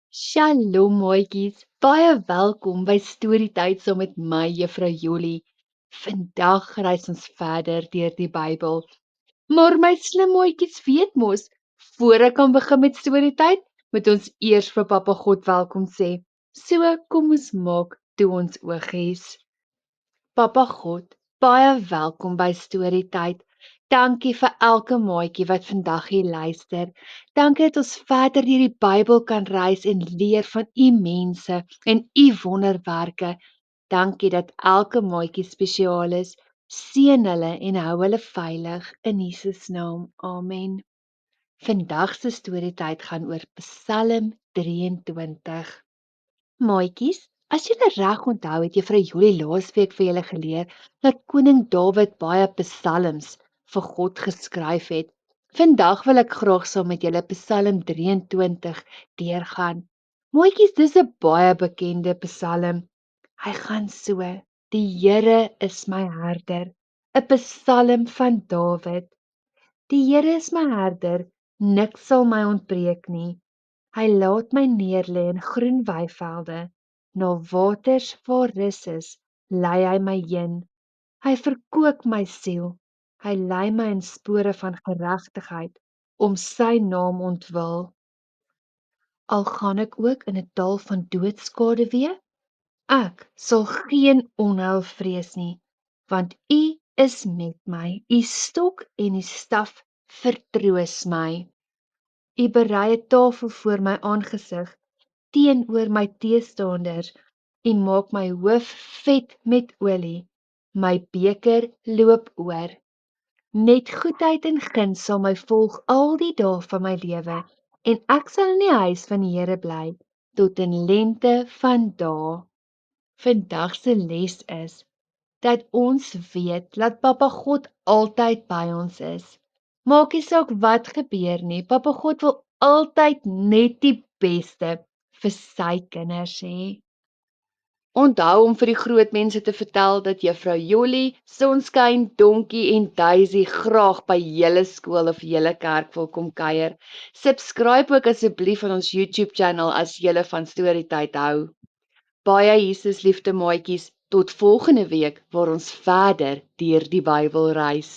Shalom maatjies, baie welkom by Storytyd saam met my Juffrou Jolie. Vandag reis ons verder deur die Bybel. Maar my slim maatjies weet mos, voor ek kan begin met Storytyd, moet ons eers vir Papa God welkom sê. So kom ons maak toe ons oogies. Papa God, baie welkom by Storytyd. Dankie vir elke maatjie wat vandag hier luister. Dankie dat ons verder deur die Bybel kan reis en leer van u mense en u wonderwerke. Dankie dat elke maatjie spesiaal is. Seën hulle en hou hulle veilig in Jesus naam. Amen. Vandag se Storytyd gaan oor Psalm 23. Maatjies, as julle reg onthou het Juffrou Jolie laasweek vir julle geleer dat koning Dawid baie psalms vir God geskryf het. Vandag wil ek graag saam met julle Psalm 23 deurgaan. Maatjies, dis 'n baie bekende psalm. Hy gaan so: Die Here is my herder, 'n psalm van Dawid. Die Here is my herder, niks sal my ontbreek nie. Hy laat my neerlê in groen weivelde, na waters waar rus is, lei hy my heen. Hy verkoop my siel, hy lei my in spore van geregtigheid, om sy naam ontwil. Al gaan ek ook in 'n dal van doodskaduwee, ek sal geen onheil vrees nie, want U is met my, U stok en U staf vertroos my. U berei 'n tafel voor my aangesig, teenoor my teestanders. U maak my hoof vet met olie, my beker loop oor. Net goedheid en guns sal my volg al die dae van my lewe, en ek sal in die huis van die Here bly, tot in lengte van dae. Vandag se les is, dat ons weet dat Papa God altyd by ons is. Maak nie saak wat gebeur nie, Papa God wil altyd net die beste vir sy kinders hê. Onthou om vir die groot mense te vertel dat Juffrou Jolie, Sonskyn, Donkie en Daisy graag by julle skool of julle kerk wil kom kuier. Subscribe ook asseblief aan ons YouTube channel as julle van Storytyd hou. Baie Jesus liefde maatjies, tot volgende week waar ons verder deur die Bybel reis.